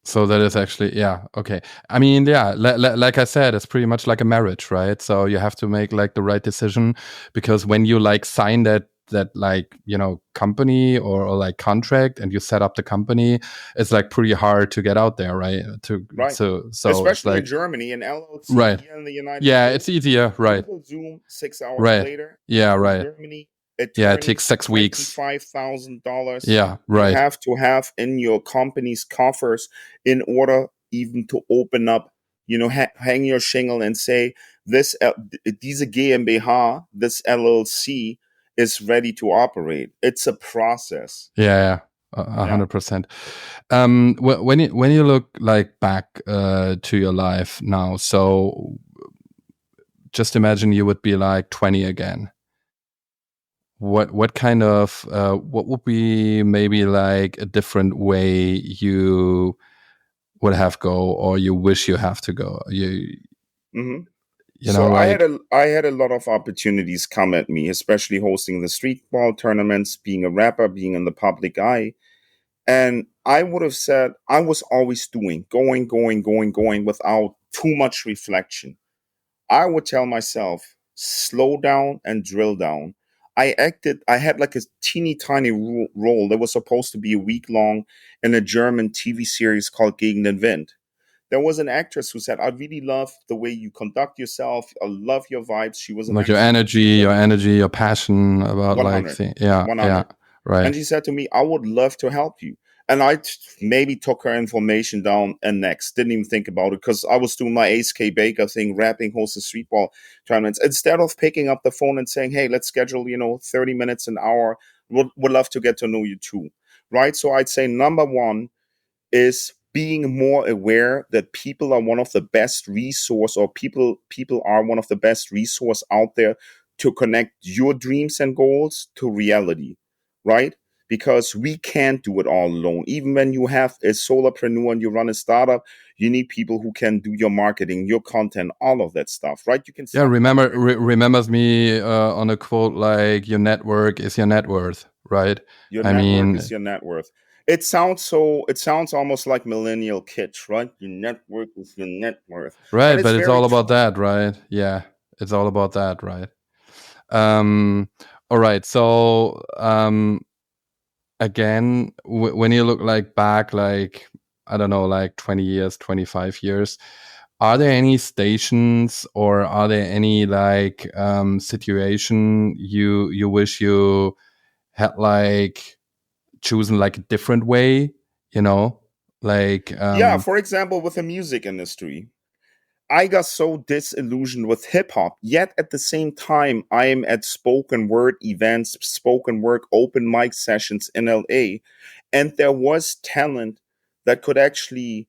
So that is actually, yeah, okay. I mean, yeah, like I said, it's pretty much like a marriage, right? So you have to make like the right decision, because when you like sign that like, company, or like contract, and you set up the company, it's like pretty hard to get out there, right? To Right. so it's Especially in like, Germany, an LLC right. here in the United Yeah, it's States, easier, right. Google Zoom 6 hours Right. later. Yeah, In right. Germany, Yeah, it attorneys takes for 6 weeks. $25,000 Yeah, you right. have to have in your company's coffers in order even to open up, hang your shingle and say, diese GmbH, this LLC is ready to operate. It's a process. Yeah, yeah, Yeah. 100%. When you look like back to your life now, so just imagine you would be like 20 again. What kind of what would be maybe like a different way you would have go, or you wish you have to go? hmm You know So I had like a lot of opportunities come at me, especially hosting the street ball tournaments, being a rapper, being in the public eye. And I would have said I was always doing, going without too much reflection. I would tell myself, slow down and drill down. I had like a teeny tiny role that was supposed to be a week long in a German TV series called Gegen den Wind. There was an actress who said, I really love the way you conduct yourself. I love your vibes. She was an your actress from energy, England. your passion about like 100. yeah, yeah, 100. And right. she said to me, I would love to help you. And maybe took her information down and next. Didn't even think about it because I was doing my Ace K Baker thing, rapping, hosting street ball tournaments. Instead of picking up the phone and saying, hey, let's schedule, 30 minutes, an hour, would love to get to know you too. Right. So I'd say number one is being more aware that people are one of the best resource, or people are one of the best resource out there to connect your dreams and goals to reality, right? Because we can't do it all alone. Even when you have a solopreneur and you run a startup, you need people who can do your marketing, your content, all of that stuff, right? You can Yeah, start anywhere. remembers me on a quote like, your network is your net worth, right? Your I network mean, is your net worth. It sounds almost like millennial kitsch, right? Your network is your net worth. right, And it's but it's very all about true. that, right? Yeah, it's all about that, right? Um, all right. So again, when you look like back, like, I don't know, like 20 years, 25 years, are there any stations, or are there any like situation you wish you had like chosen like a different way, you know? Like Yeah, for example, with the music industry, I got so disillusioned with hip hop, yet at the same time, I am at spoken word events, spoken word open mic sessions in LA, and there was talent that could actually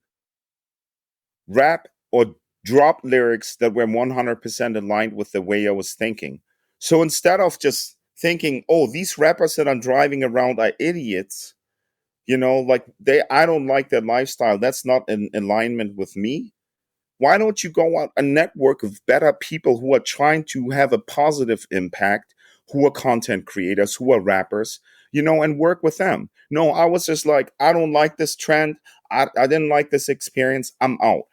rap or drop lyrics that were 100% aligned with the way I was thinking. So instead of just thinking, oh, these rappers that I'm driving around are idiots, like I don't like their lifestyle, that's not in alignment with me. Why don't you go out a network of better people who are trying to have a positive impact, who are content creators, who are rappers, and work with them? No, I was just like, I don't like this trend. I didn't like this experience. I'm out.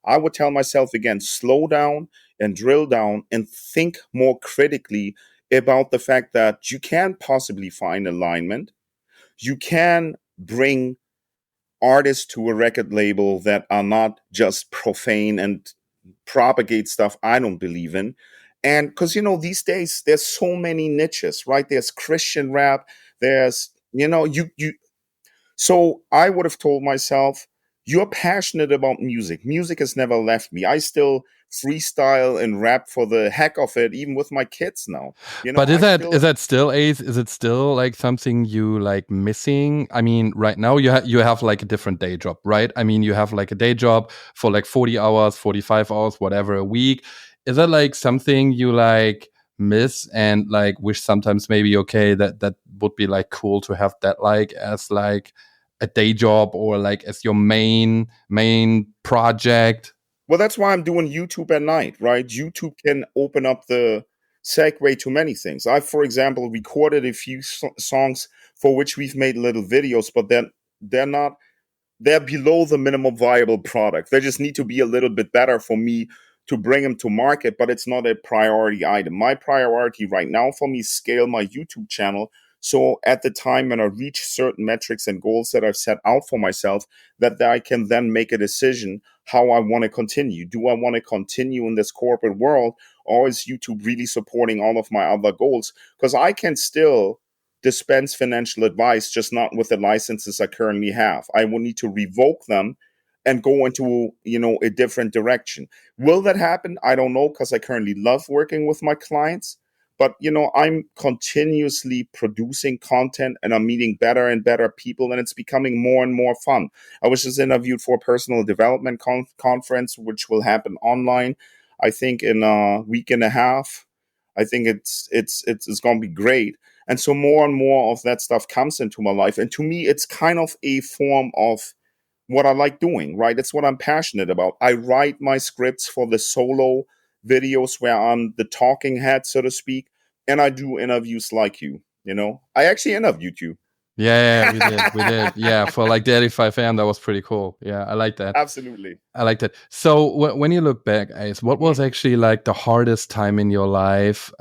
I would tell myself again, slow down and drill down and think more critically about the fact that you can possibly find alignment. You can bring artists to a record label that are not just profane and propagate stuff I don't believe in. And because, these days there's so many niches, right? There's Christian rap, there's, so I would have told myself, you're passionate about music. Music has never left me. I still freestyle and rap for the heck of it, even with my kids now. But I is still, that still, Ace? Is it still like something you like missing? I mean, right now you have like a different day job, right? I mean, you have like a day job for like 40 hours, 45 hours, whatever a week. Is that like something you like miss and like wish sometimes maybe okay that would be like cool to have that like as like a day job or like as your main project? well, that's why I'm doing YouTube at night, right? YouTube can open up the segue to many things. I, for example, recorded a few songs for which we've made little videos, but then they're not they're below the minimum viable product. They just need to be a little bit better for me to bring them to market, but it's not a priority item. My priority right now for me is scale my YouTube channel. So at the time when I reach certain metrics and goals that I've set out for myself, that I can then make a decision how I want to continue. Do I want to continue in this corporate world, or is YouTube really supporting all of my other goals? Because I can still dispense financial advice, just not with the licenses I currently have. I will need to revoke them and go into, a different direction. Will that happen? I don't know, because I currently love working with my clients. But, I'm continuously producing content and I'm meeting better and better people, and it's becoming more and more fun. I was just interviewed for a personal development conference, which will happen online, I think, in a week and a half. I think it's going to be great. And so more and more of that stuff comes into my life. And to me, it's kind of a form of what I like doing, right? It's what I'm passionate about. I write my scripts for the solo videos where I'm the talking head, so to speak. And I do interviews like you. I actually interviewed you. Yeah, we did. Yeah, for like the 85 AM, that was pretty cool. Yeah, I like that. Absolutely. I like that. So when you look back, Ace, what was Mhm. actually like the hardest time in your life?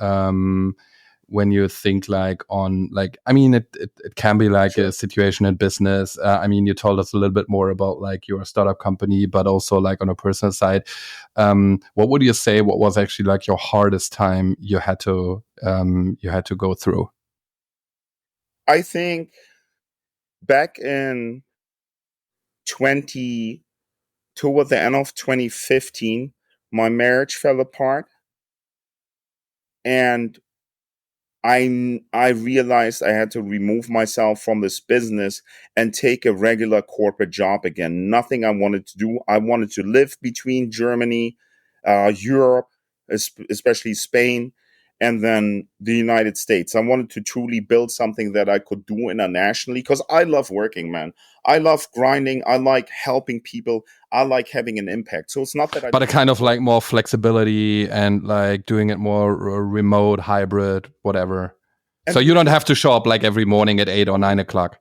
When you think like on like, I mean, it can be like a Sure. situation in business. I mean, you told us a little bit more about like your startup company, but also like on a personal side. What would you say? What was actually like your hardest time you had to go through? I think back in 20, toward the end of 2015, my marriage fell apart. And I realized I had to remove myself from this business and take a regular corporate job again. Nothing I wanted to do. I wanted to live between Germany, Europe, especially Spain, and then the United States. I wanted to truly build something that I could do internationally because I love working, man. I love grinding. I like helping people. I like having an impact. So it's not that I But a don't kind like of work. like more flexibility and like doing it more remote, hybrid, whatever. So And you don't have to show up like every morning at 8 or 9 o'clock.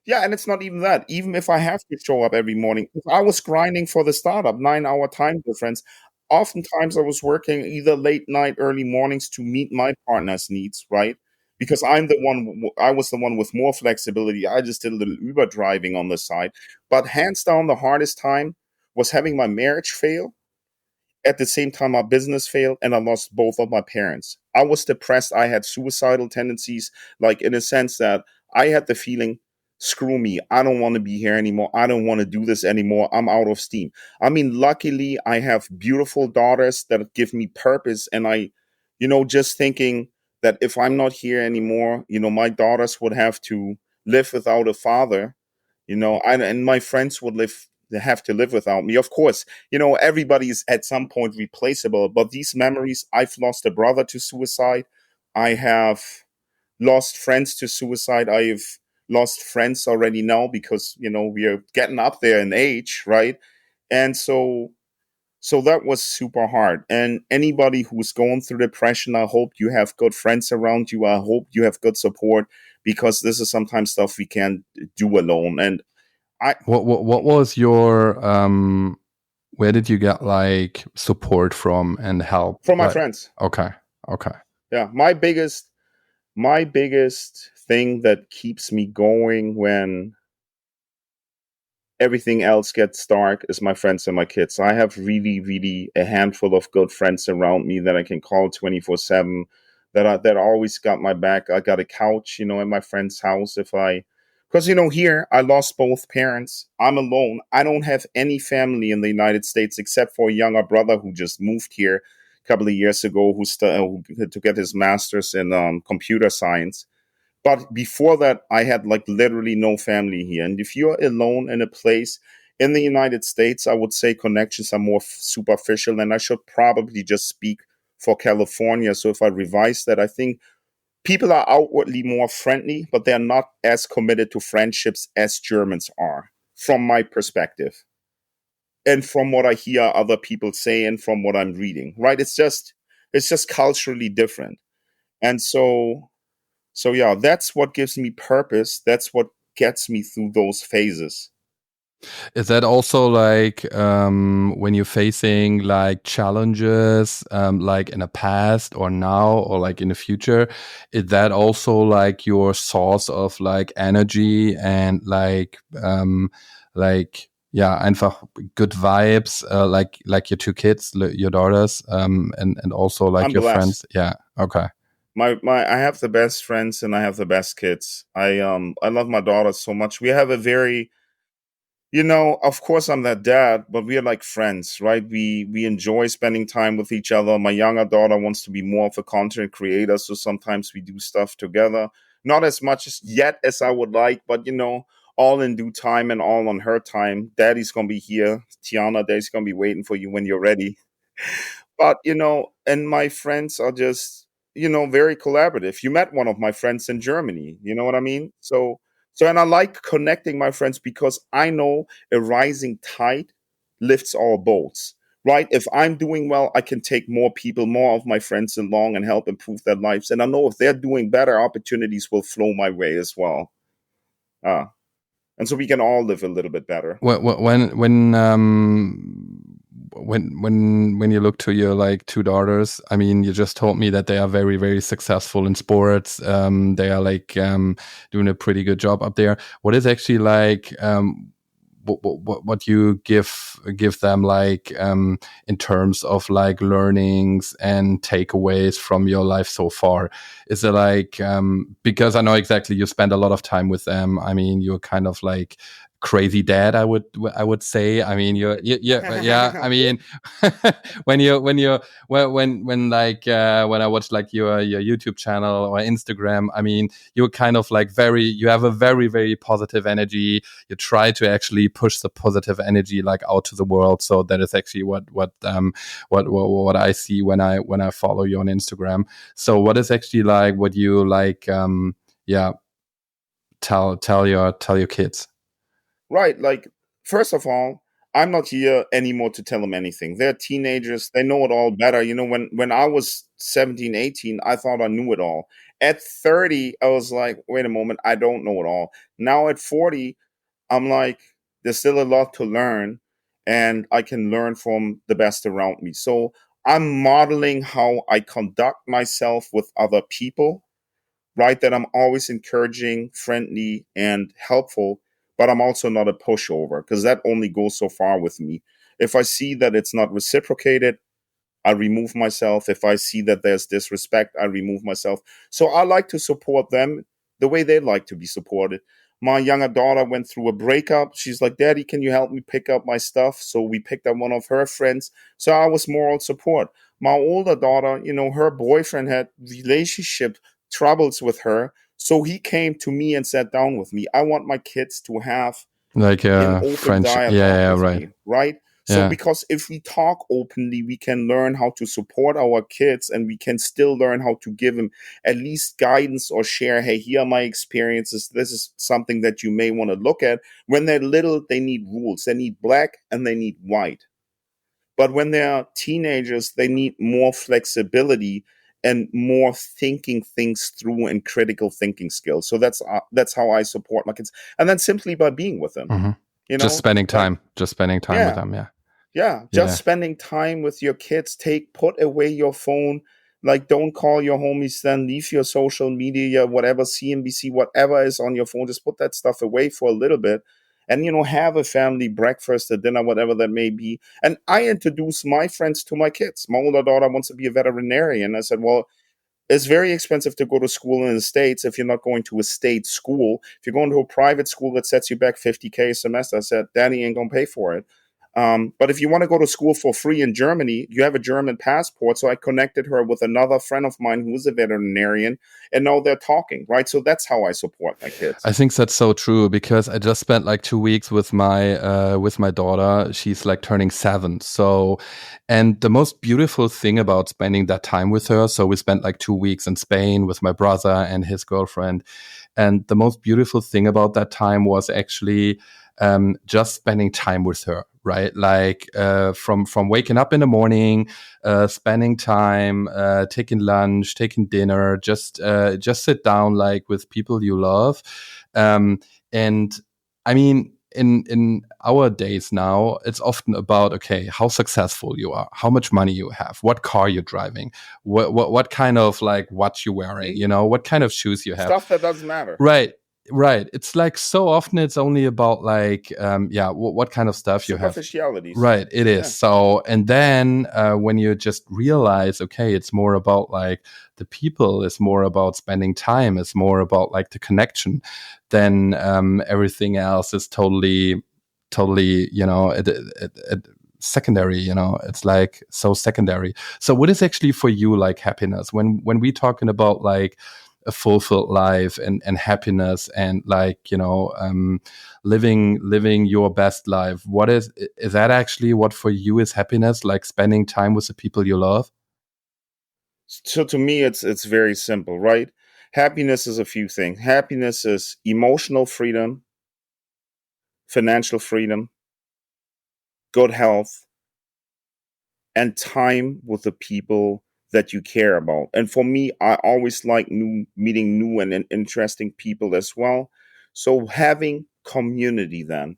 yeah, and it's not even that. Even if I have to show up every morning, if I was grinding for the startup, 9 hour time difference. Oftentimes I was working either late night, early mornings to meet my partner's needs, right? Because I was the one with more flexibility. I just did a little Uber driving on the side. But hands down, the hardest time was having my marriage fail. At the same time, my business failed and I lost both of my parents. I was depressed. I had suicidal tendencies, like in a sense that I had the feeling, screw me, I don't want to be here anymore. I don't want to do this anymore. I'm out of steam. I mean, luckily, I have beautiful daughters that give me purpose. And just thinking that if I'm not here anymore, my daughters would have to live without a father, and my friends would have to live without me. Of course, everybody's at some point replaceable, but these memories, I've lost a brother to suicide. I have lost friends to suicide. I've lost friends already now because, we are getting up there in age, right? And So that was super hard. And anybody who's going through depression, I hope you have good friends around you. I hope you have good support, because this is sometimes stuff we can't do alone. And I, What was your where did you get like support from and help? from my Like, friends, okay, okay. yeah, my biggest thing that keeps me going when everything else gets dark is my friends and my kids. I have really, really a handful of good friends around me that I can call 24/7, that always got my back. I got a couch, at my friend's house if I, because here I lost both parents. I'm alone. I don't have any family in the United States except for a younger brother who just moved here a couple of years ago, who to get his master's in computer science. But before that, I had like literally no family here. And if you're alone in a place in the United States, I would say connections are more superficial. And I should probably just speak for California. So if I revise that, I think people are outwardly more friendly, but they're not as committed to friendships as Germans are, from my perspective. And from what I hear other people say and from what I'm reading, right? It's just culturally different. And so yeah, that's what gives me purpose. That's what gets me through those phases. Is that also like when you're facing like challenges, like in the past or now or like in the future? Is that also like your source of like energy and like yeah, einfach good vibes, like your two kids, your daughters, and also like I'm your friends? blessed. Yeah, okay. I have the best friends and I have the best kids. I love my daughter so much. We have a very, of course I'm that dad, but we are like friends, right? We enjoy spending time with each other. My younger daughter wants to be more of a content creator, so sometimes we do stuff together. Not as much as yet as I would like, but all in due time and all on her time. Daddy's gonna be here. Tiana, Daddy's gonna be waiting for you when you're ready. But and my friends are just very collaborative. You met one of my friends in Germany, you know what I mean? So and I like connecting my friends because I know a rising tide lifts all boats, right? If I'm doing well, I can take more people, more of my friends along and help improve their lives. And I know if they're doing better, opportunities will flow my way as well. uh, and so we can all live a little bit better. When you look to your like two daughters, I mean, you just told me that they are very, very successful in sports. They are like doing a pretty good job up there. What is actually like what you give them like in terms of like learnings and takeaways from your life so far? Is it like because I know exactly you spend a lot of time with them. I mean, you're kind of like crazy dad, I would say. I mean, yeah, I mean, when like when I watch like your YouTube channel or Instagram, I mean, you're kind of like you have a very, very positive energy. You try to actually push the positive energy like out to the world. So that is actually what I see when I follow you on Instagram. So what is actually like what you like yeah, tell your kids? Right. Like, first of all, I'm not here anymore to tell them anything. They're teenagers. They know it all better. When I was 17, 18, I thought I knew it all. At 30, I was like, wait a moment, I don't know it all. Now at 40, I'm like, there's still a lot to learn, and I can learn from the best around me. So I'm modeling how I conduct myself with other people, right? That I'm always encouraging, friendly, and helpful, but I'm also not a pushover because that only goes so far with me. If I see that it's not reciprocated, I remove myself. If I see that there's disrespect, I remove myself. So I like to support them the way they like to be supported. My younger daughter went through a breakup. She's like, Daddy, can you help me pick up my stuff? So we picked up one of her friends. So I was moral support. My older daughter, her boyfriend had relationship troubles with her. So he came to me and sat down with me. I want my kids to have Like an open French? Yeah, dialogue yeah, with right. me, right? So, Yeah. because if we talk openly, we can learn how to support our kids and we can still learn how to give them at least guidance or share, hey, here are my experiences. This is something that you may want to look at. When they're little, they need rules. They need black and they need white. But when they're teenagers, they need more flexibility and more thinking things through and critical thinking skills. So that's how I support my kids, and then simply by being with them. Hmm. You Just know, spending like time, just spending time with yeah, them. Yeah. yeah, just Yeah. spending time with your kids. Put away your phone. Like, don't call your homies. Then leave your social media, whatever CNBC, whatever is on your phone. Just put that stuff away for a little bit, and have a family breakfast, a dinner, whatever that may be. And I introduce my friends to my kids. My older daughter wants to be a veterinarian. I said, well, it's very expensive to go to school in the States if you're not going to a state school. If you're going to a private school that sets you back $50K a semester, I said, Daddy ain't going to pay for it. But if you want to go to school for free in Germany, you have a German passport. So I connected her with another friend of mine who is a veterinarian, and now they're talking, right? So that's how I support my kids. I think that's so true because I just spent like 2 weeks with my daughter. She's like turning 7. So, and the most beautiful thing about spending that time with her. So we spent like 2 weeks in Spain with my brother and his girlfriend. And the most beautiful thing about that time was actually just spending time with her, right? Like from waking up in the morning, spending time, taking lunch, taking dinner, just sit down like with people you love, and I mean. In our days now, it's often about, okay, how successful you are, how much money you have, what car you're driving, what kind of like watch you're wearing, what kind of shoes you have. Stuff that doesn't matter. Right. Right. It's like so often it's only about like, what kind of stuff you have. Superficialities. Right. It is. Yeah. So, and then when you just realize, okay, it's more about like the people, it's more about spending time, it's more about like the connection, then everything else is totally, secondary, it's like so secondary. So what is actually for you like happiness when we talking about like a fulfilled life and happiness and like living your best life? What is that actually what for you is happiness, like spending time with the people you love? So to me, it's very simple, right? Happiness is a few things. Happiness is emotional freedom, financial freedom, good health, and time with the people that you care about. And for me, I always like meeting new and interesting people as well. So having community then.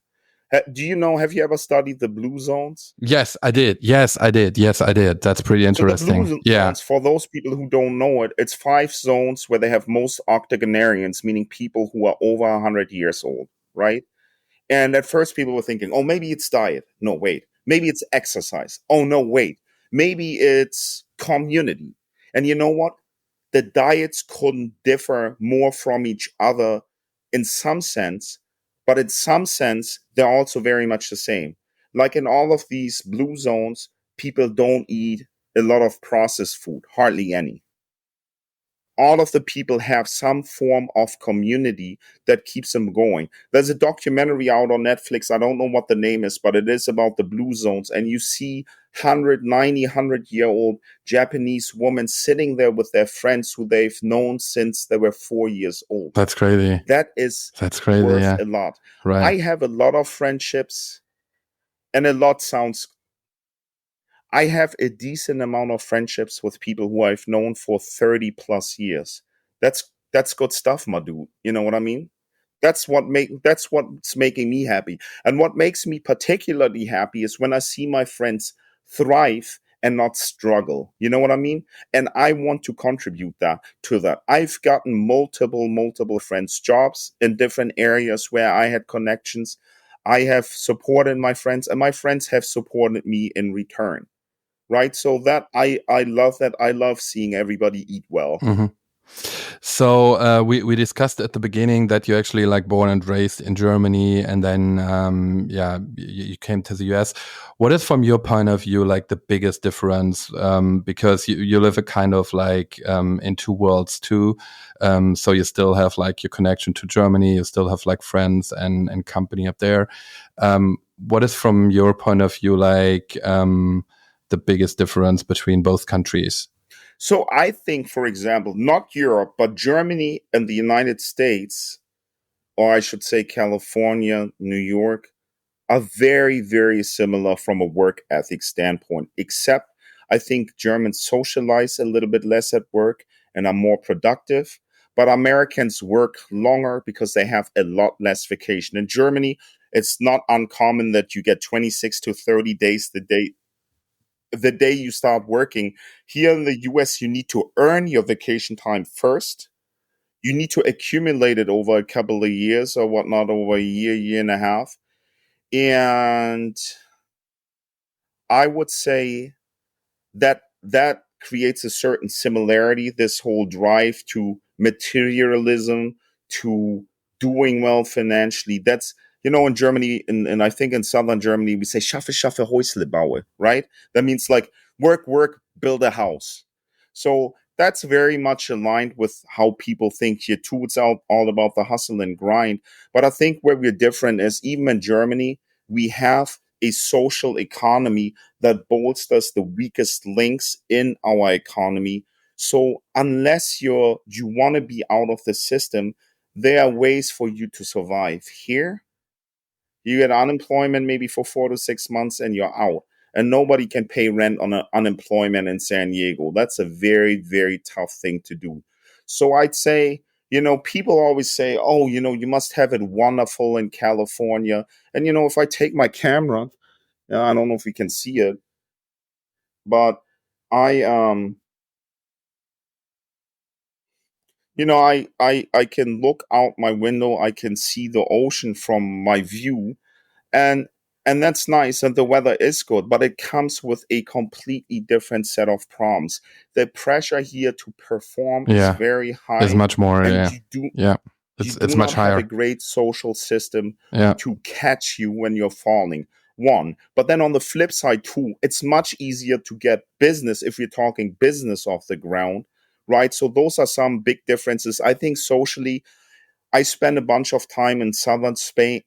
Do you know, have you ever studied the blue zones? Yes, I did. Yes, I did. That's pretty So the blue interesting. Yeah. zones, for those people who don't know it, it's 5 zones where they have most octogenarians, meaning people who are over 100 years old, right? And at first, people were thinking, oh, maybe it's diet. No, wait. Maybe it's exercise. Oh, no, wait. Maybe it's community. And you know what? The diets couldn't differ more from each other in some sense, but in some sense, they're also very much the same. Like in all of these blue zones, people don't eat a lot of processed food, hardly any. All of the people have some form of community that keeps them going. There's a documentary out on Netflix. I don't know what the name is, but it is about the blue zones. And you see 100-year-old Japanese women sitting there with their friends who they've known since they were 4 years old. That's crazy. That is That's crazy. worth Yeah. a lot. Right. I have a lot of friendships, and a lot sounds. I have a decent amount of friendships with people who I've known for 30 plus years. That's good stuff, my dude. You know what I mean? That's what's making me happy. And what makes me particularly happy is when I see my friends thrive and not struggle. You know what I mean? And I want to contribute that to that. I've gotten multiple friends jobs in different areas where I had connections. I have supported my friends, and my friends have supported me in return, right? So that I love that. I love seeing everybody eat well. Mm-hmm. So we discussed at the beginning that you're actually like born and raised in Germany, and then you came to the US. What is from your point of view like the biggest difference? Because you live a kind of like in two worlds too. So you still have like your connection to Germany, you still have like friends and company up there. What is from your point of view like the biggest difference between both countries? So I think, for example, not Europe, but Germany and the United States, or I should say California, New York, are very, very similar from a work ethic standpoint, except I think Germans socialize a little bit less at work and are more productive. But Americans work longer because they have a lot less vacation. In Germany, it's not uncommon that you get 26 to 30 days the day you start working. Here in the US, you need to earn your vacation time first. You need to accumulate it over a couple of years or whatnot, over a year, year and a half. And I would say that creates a certain similarity, this whole drive to materialism, to doing well financially. That's, in Germany, and I think in southern Germany, we say schaffe, schaffe, Häusle baue, right? That means like work, work, build a house. So that's very much aligned with how people think here too. It's all about the hustle and grind. But I think where we're different is even in Germany, we have a social economy that bolsters the weakest links in our economy. So unless you want to be out of the system, there are ways for you to survive. Here, you get unemployment maybe for 4 to 6 months and you're out. And nobody can pay rent on unemployment in San Diego. That's a very, very tough thing to do. So I'd say, people always say, oh, you must have it wonderful in California. And, if I take my camera, I don't know if we can see it, but I I can look out my window, I can see the ocean from my view, and that's nice, and the weather is good, but it comes with a completely different set of problems. The pressure here to perform is Yeah. very It's high, much more. and Yeah. Yeah. you It's do much not have a higher. great social system Yeah. to catch you when you're falling. One, but then on the flip side too, it's much easier to get business if you're talking business off the ground, right? So those are some big differences. I think socially, I spent a bunch of time in southern Spain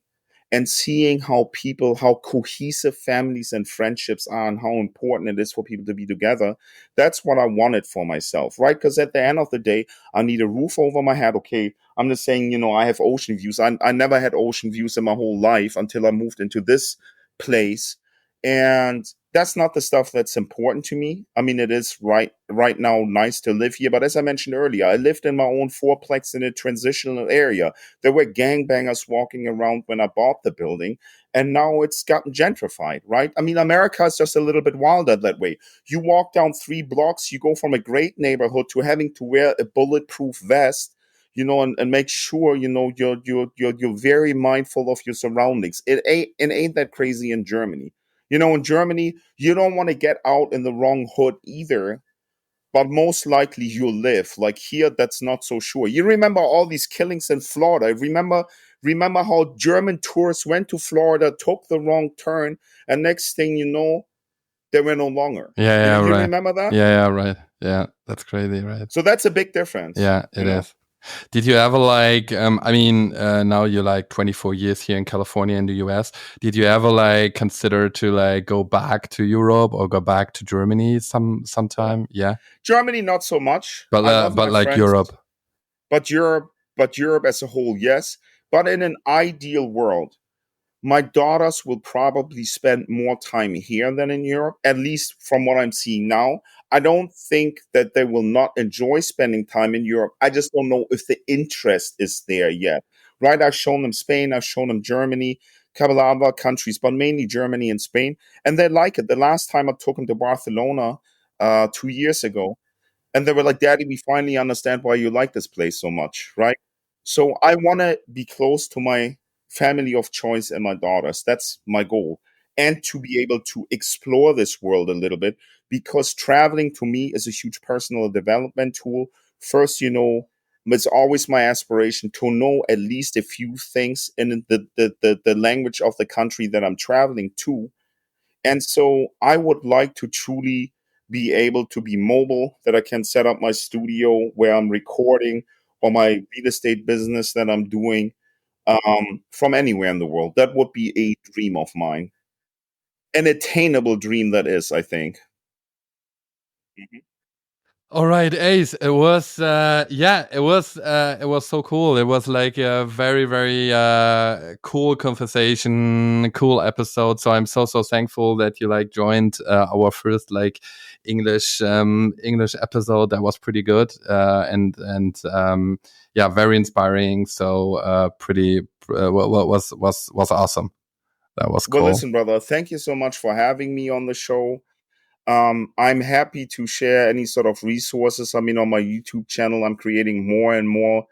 and seeing how cohesive families and friendships are and how important it is for people to be together. That's what I wanted for myself, right? Because at the end of the day, I need a roof over my head. Okay, I'm just saying, I have ocean views. I never had ocean views in my whole life until I moved into this place. And that's not the stuff that's important to me. I mean, it is right now nice to live here, but as I mentioned earlier, I lived in my own fourplex in a transitional area. There were gangbangers walking around when I bought the building, and now it's gotten gentrified, right? I mean, America is just a little bit wilder that way. You walk down 3 blocks, you go from a great neighborhood to having to wear a bulletproof vest, and make sure you're very mindful of your surroundings. It ain't that crazy in Germany. In Germany, you don't want to get out in the wrong hood either, but most likely you'll live. Like here, that's not so sure. You remember all these killings in Florida. Remember how German tourists went to Florida, took the wrong turn, and next thing you know, they were no longer. Yeah. Yeah. You Right. remember that? Yeah. Yeah. Right. Yeah. That's crazy. Right. So that's a big difference. Yeah. It is. Did you ever now you're like 24 years here in California in the US. Did you ever consider to go back to Europe or go back to Germany sometime? Yeah. Germany, not so much. But I love my like friends, Europe. but Europe as a whole, yes. But in an ideal world, my daughters will probably spend more time here than in Europe, at least from what I'm seeing now. I don't think that they will not enjoy spending time in Europe. I just don't know if the interest is there yet. Right? I've shown them Spain, I've shown them Germany, a couple of other countries, but mainly Germany and Spain. And they like it. The last time I took them to Barcelona 2 years ago, and they were like, Daddy, we finally understand why you like this place so much, right? So I want to be close to my family of choice and my daughters. That's my goal. And to be able to explore this world a little bit, because traveling to me is a huge personal development tool. First, it's always my aspiration to know at least a few things in the language of the country that I'm traveling to, and so I would like to truly be able to be mobile, that I can set up my studio where I'm recording, or my real estate business that I'm doing, from anywhere in the world. That would be a dream of mine. An attainable dream, that is, I think. Mhm. All right, Ace. It was it was so cool. It was like a very very cool conversation, cool episode. So I'm so thankful that you like joined our first like English episode. That was pretty good and yeah, very inspiring. So pretty was awesome. That was Well, cool. listen, brother, thank you so much for having me on the show. I'm happy to share any sort of resources. I mean, on my YouTube channel, I'm creating more and more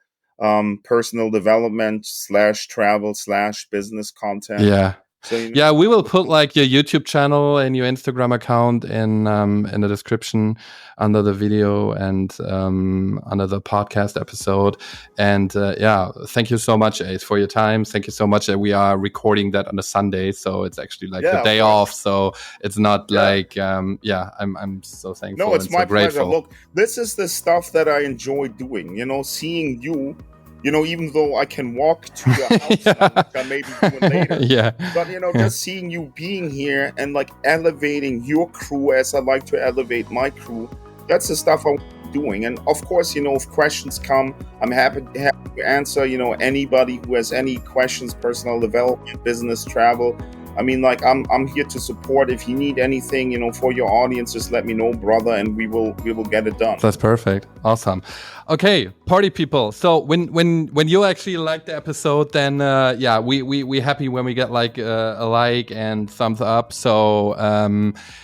personal development / travel / business content. Yeah. So, Yeah, we will put like your YouTube channel and your Instagram account in the description under the video and under the podcast episode. And yeah, thank you so much, Ace, for your time. Thank you so much. That we are recording that on a Sunday, so it's actually like the yeah, of day course. off. So it's not Yeah. like yeah, I'm so thankful. No, it's and my so grateful. pleasure. Look, this is the stuff that I enjoy doing. Seeing you. Even though I can walk to your house now, which I may be doing later. Yeah. But just seeing you being here and like elevating your crew as I like to elevate my crew, that's the stuff I'm doing. And of course, if questions come, I'm happy to answer. Anybody who has any questions, personal development, business, travel. I mean, like I'm here to support. If you need anything, for your audience, just let me know, brother, and we will get it done. That's perfect. Awesome. Okay, party people. So when you actually like the episode, then yeah, we happy when we get like a like and thumbs up. So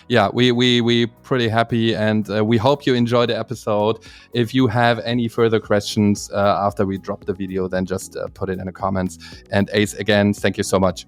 yeah, we pretty happy, and we hope you enjoy the episode. If you have any further questions after we drop the video, then just put it in the comments. And Ace, again, thank you so much.